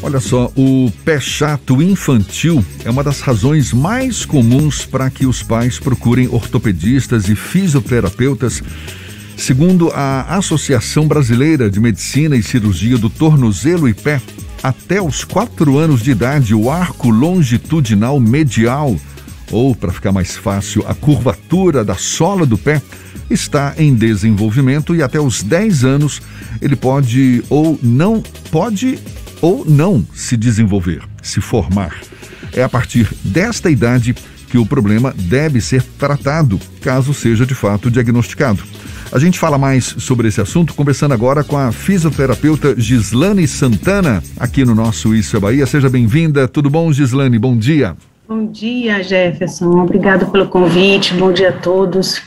Olha só, o pé chato infantil é uma das razões mais comuns para que os pais procurem ortopedistas e fisioterapeutas. Segundo a Associação Brasileira de Medicina e Cirurgia do Tornozelo e Pé, até os 4 anos de idade, o arco longitudinal medial, ou, para ficar mais fácil, a curvatura da sola do pé, está em desenvolvimento e até os 10 anos ele pode ou não se desenvolver, se formar. É a partir desta idade que o problema deve ser tratado, caso seja de fato diagnosticado. A gente fala mais sobre esse assunto conversando agora com a fisioterapeuta Gislane Santana, aqui no nosso Isso é Bahia. Seja bem-vinda. Tudo bom, Gislane? Bom dia. Bom dia, Jefferson. Obrigado pelo convite. Bom dia a todos.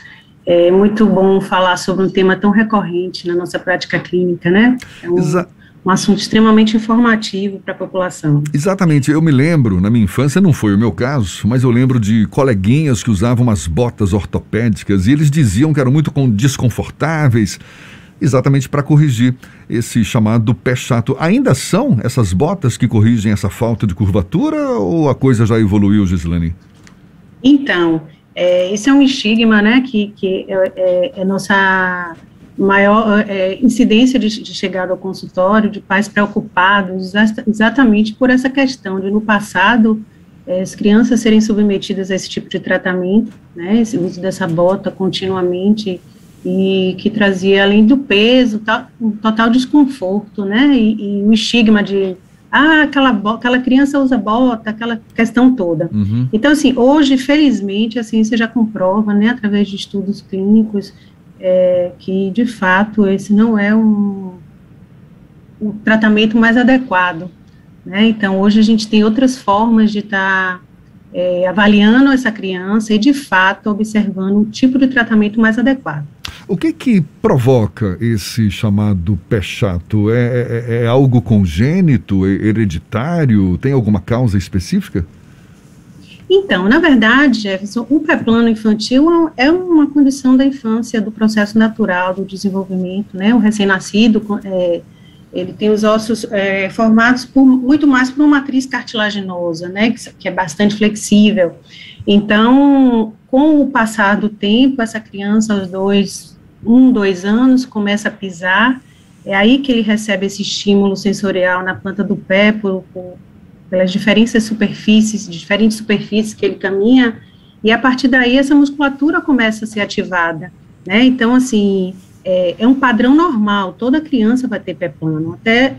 É muito bom falar sobre um tema tão recorrente na nossa prática clínica, né? É um assunto extremamente informativo para a população. Exatamente. Eu me lembro, na minha infância, não foi o meu caso, mas eu lembro de coleguinhas que usavam umas botas ortopédicas e eles diziam que eram muito desconfortáveis, exatamente para corrigir esse chamado pé chato. Ainda são essas botas que corrigem essa falta de curvatura ou a coisa já evoluiu, Gislane? Então, esse é um estigma, né, que é nossa maior incidência de chegada ao consultório, de pais preocupados exatamente por essa questão de, no passado, as crianças serem submetidas a esse tipo de tratamento, né, esse uso dessa bota continuamente, e que trazia, além do peso, um total desconforto, né, e o estigma de, aquela criança usa bota, aquela questão toda. Uhum. Então, assim, hoje, felizmente, a ciência já comprova, né, através de estudos clínicos, que, de fato, esse não é um tratamento mais adequado, né? Então, hoje a gente tem outras formas de estar avaliando essa criança e, de fato, observando um tipo de tratamento mais adequado. O que provoca esse chamado pé chato? É algo congênito, hereditário? Tem alguma causa específica? Então, na verdade, Jefferson, o pé plano infantil é uma condição da infância, do processo natural do desenvolvimento, né? O recém-nascido, ele tem os ossos formados muito mais por uma matriz cartilaginosa, né? Que é bastante flexível. Então, com o passar do tempo, essa criança, aos 2 anos, começa a pisar, é aí que ele recebe esse estímulo sensorial na planta do pé, pelas diferentes superfícies que ele caminha, e a partir daí essa musculatura começa a ser ativada, né? Então, assim, é um padrão normal, toda criança vai ter pé plano. Até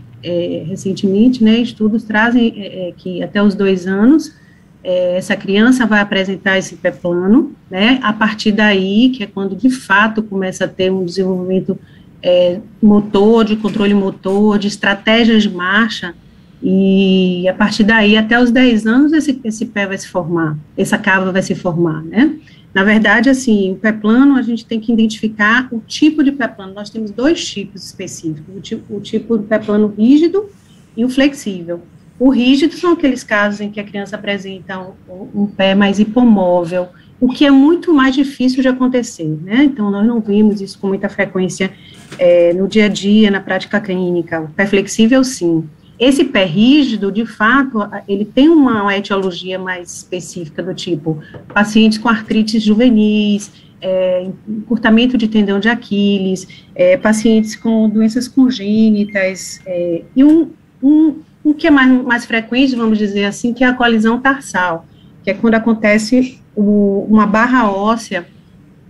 recentemente, né, estudos trazem que até os 2 anos, essa criança vai apresentar esse pé plano, né? A partir daí, que é quando de fato começa a ter um desenvolvimento motor, de controle motor, de estratégias de marcha. E a partir daí, até os 10 anos, esse pé vai se formar, essa cava vai se formar, né? Na verdade, assim, o pé plano, a gente tem que identificar o tipo de pé plano. Nós temos 2 tipos específicos, o tipo de pé plano rígido e o flexível. O rígido são aqueles casos em que a criança apresenta um pé mais hipomóvel, o que é muito mais difícil de acontecer, né? Então, nós não vimos isso com muita frequência no dia a dia, na prática clínica. O pé flexível, sim. Esse pé rígido, de fato, ele tem uma etiologia mais específica, do tipo pacientes com artrite juvenis, encurtamento de tendão de Aquiles, pacientes com doenças congênitas, e um que é mais frequente, vamos dizer assim, que é a colisão tarsal, que é quando acontece uma barra óssea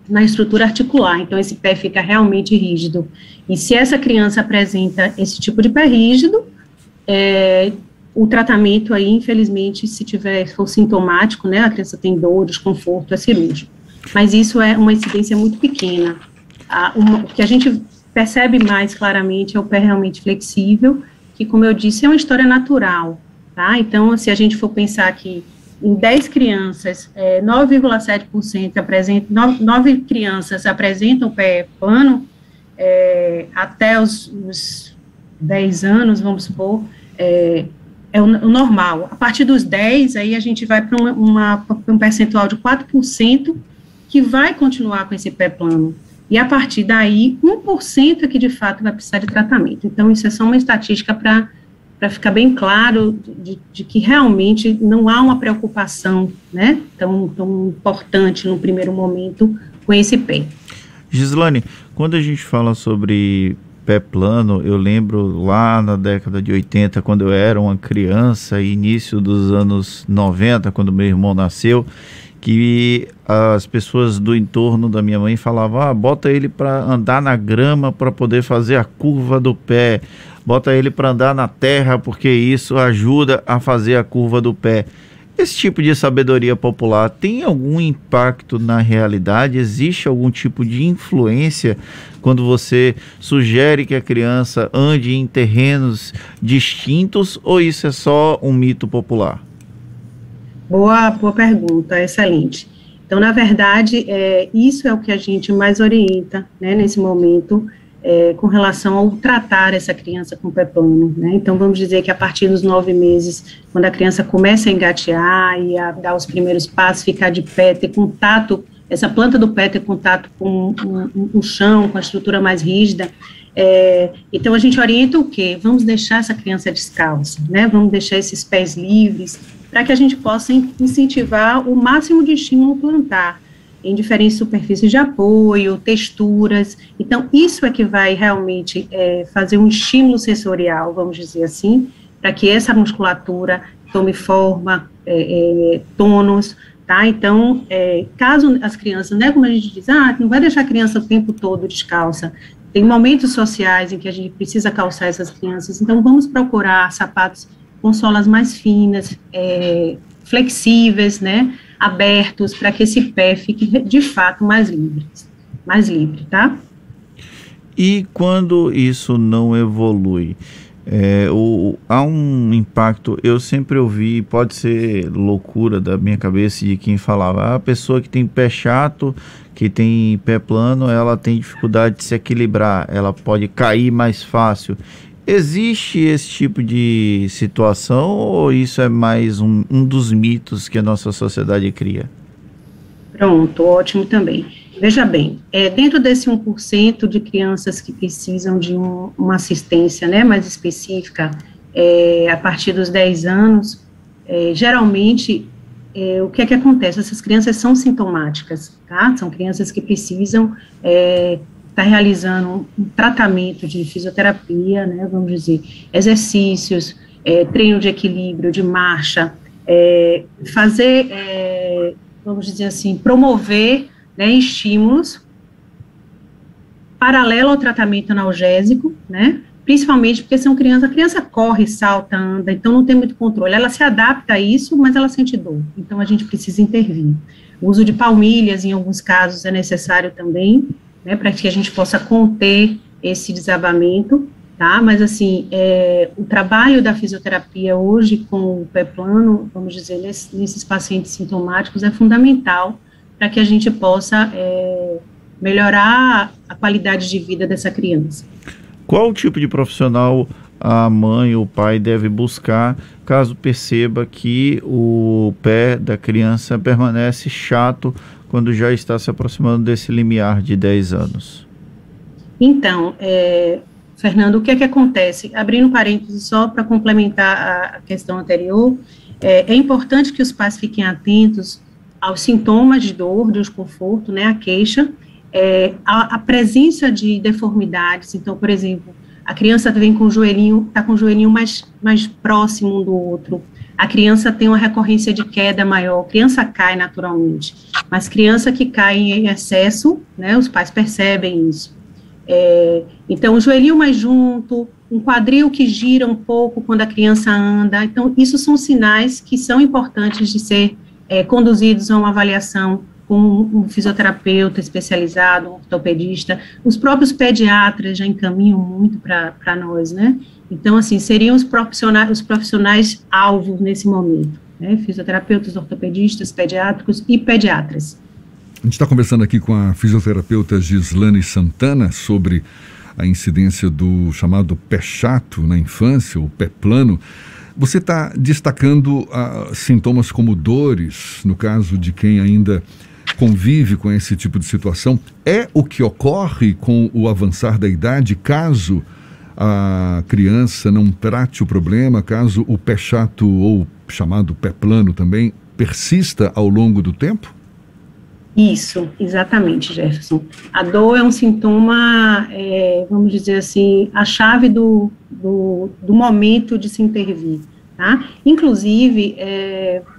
na estrutura articular, então esse pé fica realmente rígido. E se essa criança apresenta esse tipo de pé rígido, o tratamento aí, infelizmente, se for sintomático, né, a criança tem dor, desconforto, é cirúrgico. Mas isso é uma incidência muito pequena. O que a gente percebe mais claramente é o pé realmente flexível, que, como eu disse, é uma história natural, tá? Então, se a gente for pensar que em 10 crianças, 9,7% apresentam, 9 crianças apresentam pé plano, até os 10 anos, vamos supor, é o normal. A partir dos 10, aí a gente vai para um percentual de 4% que vai continuar com esse pé plano. E a partir daí, 1% é que de fato vai precisar de tratamento. Então, isso é só uma estatística para ficar bem claro de que realmente não há uma preocupação, né, tão importante no primeiro momento com esse pé. Gislane, quando a gente fala sobre pé plano, eu lembro lá na década de 80, quando eu era uma criança, início dos anos 90, quando meu irmão nasceu, que as pessoas do entorno da minha mãe falavam, bota ele para andar na grama para poder fazer a curva do pé, bota ele para andar na terra porque isso ajuda a fazer a curva do pé. Esse tipo de sabedoria popular tem algum impacto na realidade? Existe algum tipo de influência quando você sugere que a criança ande em terrenos distintos, ou isso é só um mito popular? Boa pergunta, excelente. Então, na verdade, isso é o que a gente mais orienta, né, nesse momento, com relação ao tratar essa criança com pé plano, né? Então, vamos dizer que a partir dos 9 meses, quando a criança começa a engatear e a dar os primeiros passos, ficar de pé, ter contato, essa planta do pé ter contato com o chão, com a estrutura mais rígida, então a gente orienta o quê? Vamos deixar essa criança descalça, né? Vamos deixar esses pés livres, para que a gente possa incentivar o máximo de estímulo plantar, em diferentes superfícies de apoio, texturas. Então, isso é que vai realmente fazer um estímulo sensorial, vamos dizer assim, para que essa musculatura tome forma, tônus, tá? Então, caso as crianças, né, como a gente diz, não vai deixar a criança o tempo todo descalça, tem momentos sociais em que a gente precisa calçar essas crianças, então vamos procurar sapatos com solas mais finas, flexíveis, né, abertos, para que esse pé fique, de fato, mais livre, tá? E quando isso não evolui, há um impacto, eu sempre ouvi, pode ser loucura da minha cabeça de quem falava, a pessoa que tem pé chato, que tem pé plano, ela tem dificuldade de se equilibrar, ela pode cair mais fácil. Existe esse tipo de situação, ou isso é mais um dos mitos que a nossa sociedade cria? Pronto, ótimo também. Veja bem, dentro desse 1% de crianças que precisam de uma assistência, né, mais específica, a partir dos 10 anos, geralmente, o que é que acontece? Essas crianças são sintomáticas, tá? São crianças que precisam está realizando um tratamento de fisioterapia, né, vamos dizer, exercícios, treino de equilíbrio, de marcha, fazer, vamos dizer assim, promover, né, estímulos paralelo ao tratamento analgésico, né, principalmente porque são crianças, a criança corre, salta, anda, então não tem muito controle, ela se adapta a isso, mas ela sente dor, então a gente precisa intervir. O uso de palmilhas, em alguns casos, é necessário também, né, para que a gente possa conter esse desabamento, tá, mas assim, o trabalho da fisioterapia hoje com o pé plano, vamos dizer, nesses pacientes sintomáticos é fundamental para que a gente possa melhorar a qualidade de vida dessa criança. Qual tipo de profissional a mãe ou o pai deve buscar caso perceba que o pé da criança permanece chato quando já está se aproximando desse limiar de 10 anos? Então, Fernando, o que é que acontece? Abrindo parênteses só para complementar a questão anterior, é importante que os pais fiquem atentos aos sintomas de dor, de desconforto, né, a queixa, a presença de deformidades. Então, por exemplo, a criança vem com o joelhinho, está com o joelhinho mais próximo um do outro, a criança tem uma recorrência de queda maior, a criança cai naturalmente, mas criança que cai em excesso, né, os pais percebem isso. Então, o joelhinho mais junto, um quadril que gira um pouco quando a criança anda, então, isso são sinais que são importantes de ser conduzidos a uma avaliação com um fisioterapeuta especializado, um ortopedista. Os próprios pediatras já encaminham muito para nós, né? Então, assim, seriam os profissionais alvos nesse momento, né? Fisioterapeutas, ortopedistas, pediátricos e pediatras. A gente está conversando aqui com a fisioterapeuta Gislane Santana sobre a incidência do chamado pé chato na infância, o pé plano. Você está destacando sintomas como dores, no caso de quem ainda convive com esse tipo de situação. É o que ocorre com o avançar da idade, caso a criança não trate o problema, caso o pé chato ou chamado pé plano também persista ao longo do tempo? Isso, exatamente, Jefferson. A dor é um sintoma, vamos dizer assim, a chave do momento de se intervir, tá? Inclusive,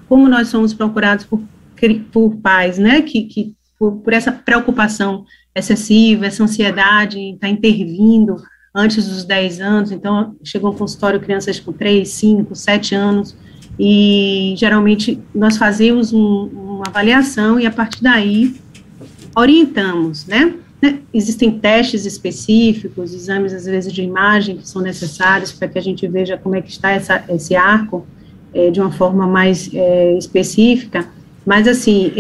como nós somos procurados por pais, né, por essa preocupação excessiva, essa ansiedade em estar intervindo antes dos 10 anos, então chegam ao consultório crianças com 3, 5, 7 anos, e geralmente nós fazemos uma avaliação e a partir daí orientamos, né? Existem testes específicos, exames às vezes de imagem que são necessários para que a gente veja como é que está esse arco de uma forma mais específica, mas assim,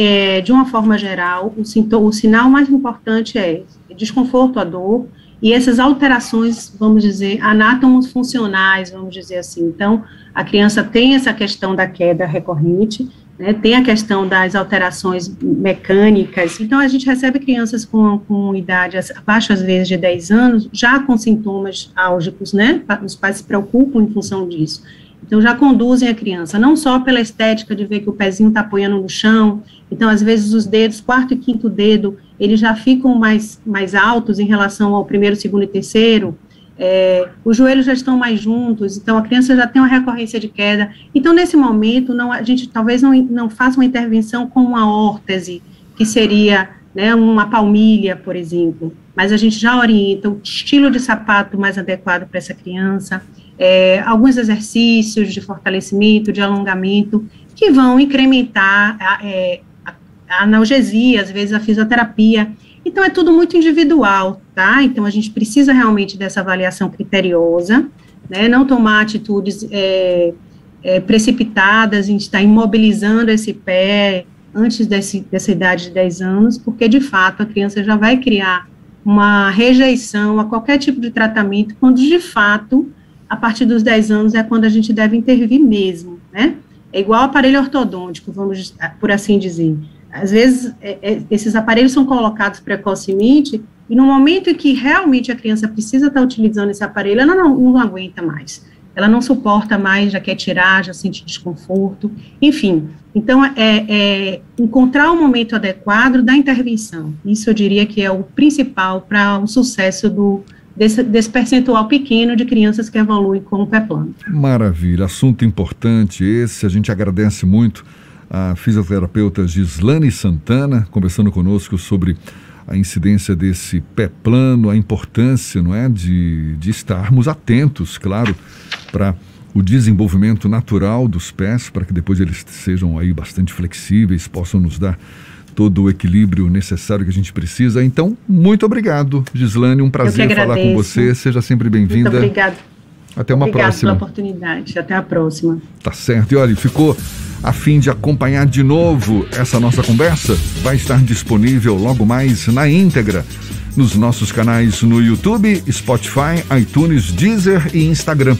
de uma forma geral, o sinal mais importante é desconforto, a dor, e essas alterações, vamos dizer, anátomo-funcionais, vamos dizer assim. Então, a criança tem essa questão da queda recorrente, né, tem a questão das alterações mecânicas. Então, a gente recebe crianças com idade abaixo, às vezes, de 10 anos, já com sintomas álgicos, né, os pais se preocupam em função disso. Então, já conduzem a criança, não só pela estética de ver que o pezinho está apoiando no chão, então, às vezes, os dedos, quarto e quinto dedo, eles já ficam mais altos em relação ao primeiro, segundo e terceiro, os joelhos já estão mais juntos, então a criança já tem uma recorrência de queda. Então, nesse momento, a gente talvez não faça uma intervenção com uma órtese, que seria, né, uma palmilha, por exemplo, mas a gente já orienta o estilo de sapato mais adequado para essa criança, alguns exercícios de fortalecimento, de alongamento, que vão incrementar a analgesia, às vezes a fisioterapia. Então, é tudo muito individual, tá? Então, a gente precisa realmente dessa avaliação criteriosa, né? Não tomar atitudes precipitadas, em estar imobilizando esse pé antes dessa idade de 10 anos, porque, de fato, a criança já vai criar uma rejeição a qualquer tipo de tratamento, quando, de fato, a partir dos 10 anos é quando a gente deve intervir mesmo, né? É igual aparelho ortodôntico, vamos por assim dizer. Às vezes, esses aparelhos são colocados precocemente, e no momento em que realmente a criança precisa estar utilizando esse aparelho, ela não aguenta mais. Ela não suporta mais, já quer tirar, já sente desconforto, enfim. Então, encontrar o momento adequado da intervenção. Isso eu diria que é o principal para o sucesso desse percentual pequeno de crianças que evoluem com o pé plano. Maravilha, assunto importante esse, a gente agradece muito a fisioterapeuta Gislane Santana, conversando conosco sobre a incidência desse pé plano, a importância, não é, de estarmos atentos, claro, para o desenvolvimento natural dos pés, para que depois eles sejam aí bastante flexíveis, possam nos dar todo o equilíbrio necessário que a gente precisa. Então, muito obrigado, Gislane, um prazer falar com você, seja sempre bem-vinda. Muito obrigada. Até uma próxima. Obrigada pela oportunidade, até a próxima. Tá certo, e olha, ficou a fim de acompanhar de novo essa nossa conversa? Vai estar disponível logo mais na íntegra nos nossos canais no YouTube, Spotify, iTunes, Deezer e Instagram.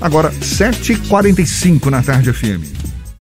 Agora, 7h45 na Tarde FM.